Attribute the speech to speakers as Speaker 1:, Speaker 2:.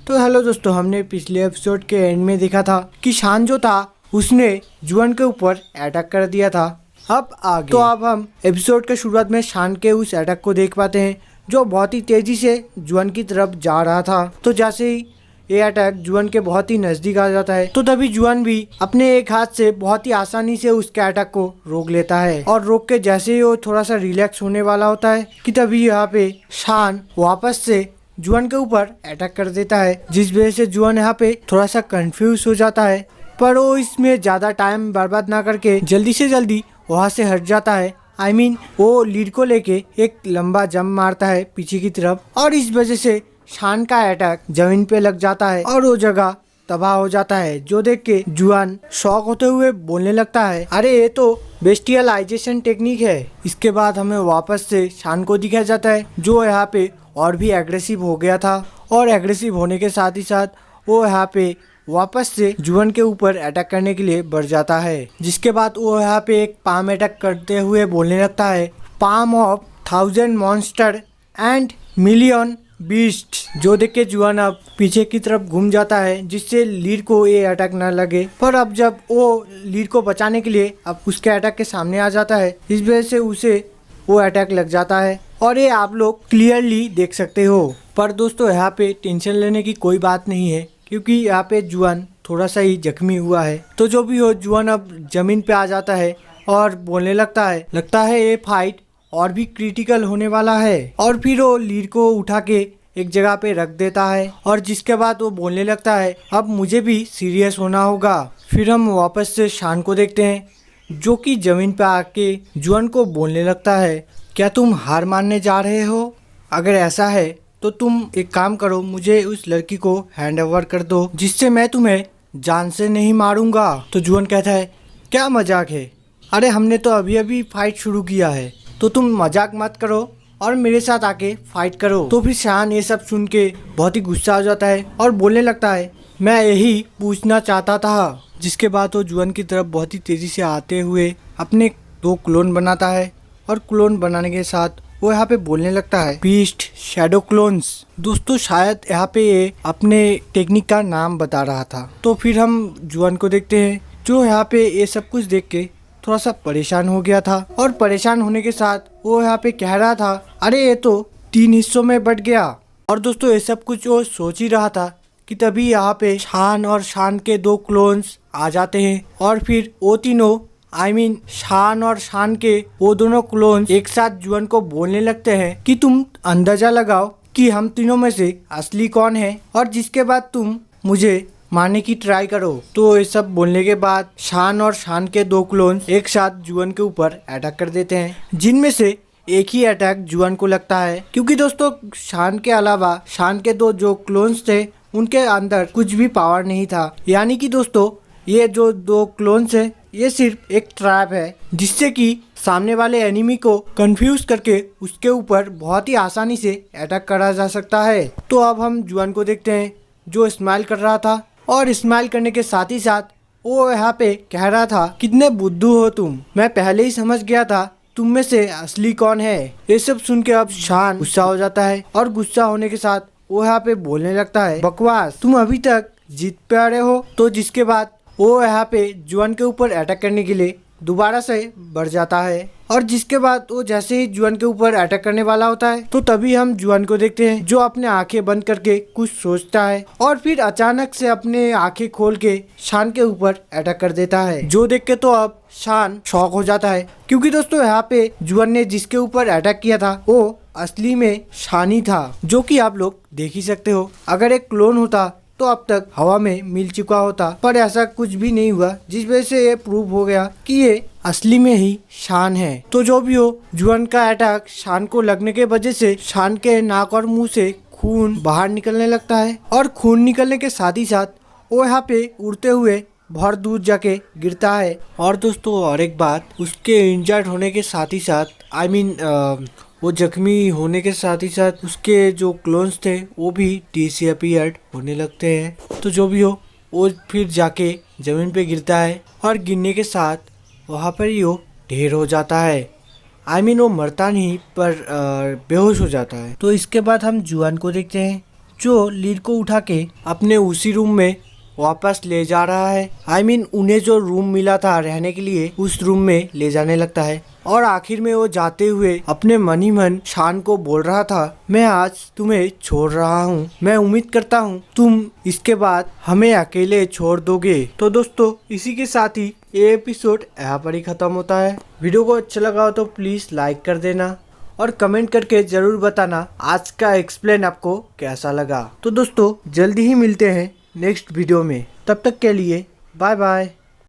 Speaker 1: तो हेलो दोस्तों, हमने पिछले एपिसोड के एंड में देखा था कि शान जो था उसने जुआन के ऊपर अटैक कर दिया था। अब आगे तो अब हम एपिसोड के शुरुआत में शान के उस अटैक को देख पाते हैं जो बहुत ही तेजी से जुआन की तरफ जा रहा था। तो जैसे ही ये अटैक जुआन के बहुत ही नजदीक आ जाता है तो तभी जुआन भी अपने एक हाथ से बहुत ही आसानी से उसके अटैक को रोक लेता है और रोक के जैसे ही वो थोड़ा सा रिलैक्स होने वाला होता है कि तभी यहाँ पे शान वापस से जुआन के ऊपर अटैक कर देता है, जिस वजह से जुआन यहाँ पे थोड़ा सा कंफ्यूज हो जाता है। पर वो इसमें ज्यादा टाइम बर्बाद ना करके जल्दी से जल्दी वहाँ से हट जाता है। वो लीड को लेके एक लंबा जंप मारता है पीछे की तरफ और इस वजह से शान का अटैक जमीन पे लग जाता है और वो जगह तबाह हो जाता है, जो देख के जुआन शॉक होते हुए बोलने लगता है, अरे ये तो बेस्टियलाइजेशन टेक्निक है। इसके बाद हमें वापस से शान को दिखाया जाता है जो यहाँ पे और भी एग्रेसिव हो गया था और एग्रेसिव होने के साथ ही साथ वो यहाँ पे वापस से जुआन के ऊपर अटैक करने के लिए बढ़ जाता है। जिसके बाद वो यहाँ पे एक पाम अटैक करते हुए बोलने लगता है, palm of 1000 monster and million beast, जो देख के जुआन अब पीछे की तरफ घूम जाता है जिससे लीड को ये अटैक न लगे। पर अब जब वो लीड को बचाने के लिए अब उसके अटैक के सामने आ जाता है, इस वजह से उसे वो अटैक लग जाता है और ये आप लोग क्लियरली देख सकते हो। पर दोस्तों यहाँ पे टेंशन लेने की कोई बात नहीं है क्योंकि यहाँ पे जुआन थोड़ा सा ही जख्मी हुआ है। तो जो भी हो, जुआन अब जमीन पे आ जाता है और बोलने लगता है ये फाइट और भी क्रिटिकल होने वाला है। और फिर वो लीड को उठा के एक जगह पे रख देता है और जिसके बाद वो बोलने लगता है, अब मुझे भी सीरियस होना होगा। फिर हम वापस से शान को देखते हैं जो कि जमीन पे आके जुआन को बोलने लगता है, क्या तुम हार मानने जा रहे हो? अगर ऐसा है तो तुम एक काम करो, मुझे उस लड़की को हैंड ओवर कर दो जिससे मैं तुम्हें जान से नहीं मारूंगा। तो जुआन कहता है, क्या मजाक है? अरे हमने तो अभी अभी फाइट शुरू किया है, तो तुम मजाक मत करो और मेरे साथ आके फाइट करो। तो फिर शान ये सब सुन के बहुत ही गुस्सा हो जाता है और बोलने लगता है, मैं यही पूछना चाहता था। जिसके बाद वो जुआन की तरफ बहुत ही तेजी से आते हुए अपने 2 क्लोन बनाता है और क्लोन बनाने के साथ वो यहाँ पे बोलने लगता है, बीस्ट शैडो क्लोन्स। दोस्तों शायद यहाँ पे ये अपने टेक्निक का नाम बता रहा था। तो फिर हम जुआन को देखते हैं जो यहाँ पे ये सब कुछ देख के थोड़ा सा परेशान हो गया था और परेशान होने के साथ वो यहाँ पे कह रहा था, अरे ये तो 3 हिस्सों में बट गया। और दोस्तों ये सब कुछ वो सोच ही रहा था कि तभी यहाँ पे शान और शान के 2 क्लोन्स आ जाते हैं और फिर वो तीनों शान और शान के वो दोनों क्लोन्स एक साथ जुआन को बोलने लगते हैं कि तुम अंदाजा लगाओ कि हम तीनों में से असली कौन है और जिसके बाद तुम मुझे मारने की ट्राई करो। तो ये सब बोलने के बाद शान और शान के 2 क्लोन्स एक साथ जुआन के ऊपर अटैक कर देते हैं, जिनमें से एक ही अटैक जुआन को लगता है क्योंकि दोस्तों शान के अलावा शान के 2 जो क्लोन्स थे उनके अंदर कुछ भी पावर नहीं था। यानी कि दोस्तों ये जो 2 क्लोन्स है ये सिर्फ एक ट्रैप है जिससे कि सामने वाले एनिमी को कंफ्यूज करके उसके ऊपर बहुत ही आसानी से अटैक करा जा सकता है। तो अब हम जुआन को देखते हैं जो स्माइल कर रहा था और स्माइल करने के साथ ही साथ वो यहाँ पे कह रहा था, कितने बुद्धू हो तुम, मैं पहले ही समझ गया था तुम में से असली कौन है। ये सब सुन के अब शान गुस्सा हो जाता है और गुस्सा होने के साथ वो यहाँ पे बोलने लगता है, बकवास, तुम अभी तक जीत पे आ रहे हो। तो जिसके बाद वो यहाँ पे जुआन के ऊपर अटैक करने के लिए दोबारा से बढ़ जाता है और जिसके बाद वो जैसे ही जुआन के ऊपर अटैक करने वाला होता है तो तभी हम जुआन को देखते हैं जो अपने आंखें बंद करके कुछ सोचता है और फिर अचानक से अपने आंखें खोल के शान के ऊपर अटैक कर देता है, जो देख के तो अब शान शॉक हो जाता है क्योंकि दोस्तों यहाँ पे जुआन ने जिसके ऊपर अटैक किया था वो असली में शान ही था, जो कि आप लोग देख ही सकते हो। अगर एक क्लोन होता तो अब तक हवा में मिल चुका होता, पर ऐसा कुछ भी नहीं हुआ, जिस वजह से ये प्रूव हो गया कि ये असली में ही शान है। तो जो भी हो, जुआन का अटैक शान को लगने के वजह से शान के नाक और मुंह से खून बाहर निकलने लगता है और खून निकलने के साथ ही साथ वो यहाँ पे उड़ते हुए बहुत दूर जाके गिरता है। और दोस्तों और एक बात, उसके इंजर्ड होने के साथ ही साथ वो जख्मी होने के साथ ही साथ उसके जो क्लोन्स थे वो भी डिसअपीयर्ड होने लगते हैं। तो जो भी हो, वो फिर जाके जमीन पे गिरता है और गिरने के साथ वहाँ पर ही वो ढेर हो जाता है। वो मरता नहीं पर बेहोश हो जाता है। तो इसके बाद हम जुआन को देखते हैं जो लीड को उठा के अपने उसी रूम में वापस ले जा रहा है। उन्हें जो रूम मिला था रहने के लिए उस रूम में ले जाने लगता है और आखिर में वो जाते हुए अपने मन ही मन शान को बोल रहा था, मैं आज तुम्हें छोड़ रहा हूँ, मैं उम्मीद करता हूँ तुम इसके बाद हमें अकेले छोड़ दोगे। तो दोस्तों इसी के साथ ही ये एपिसोड यहाँ पर ही खत्म होता है। वीडियो को अच्छा लगा हो तो प्लीज लाइक कर देना और कमेंट करके जरूर बताना आज का एक्सप्लेन आपको कैसा लगा। तो दोस्तों जल्दी ही मिलते हैं नेक्स्ट वीडियो में, तब तक के लिए बाय बाय।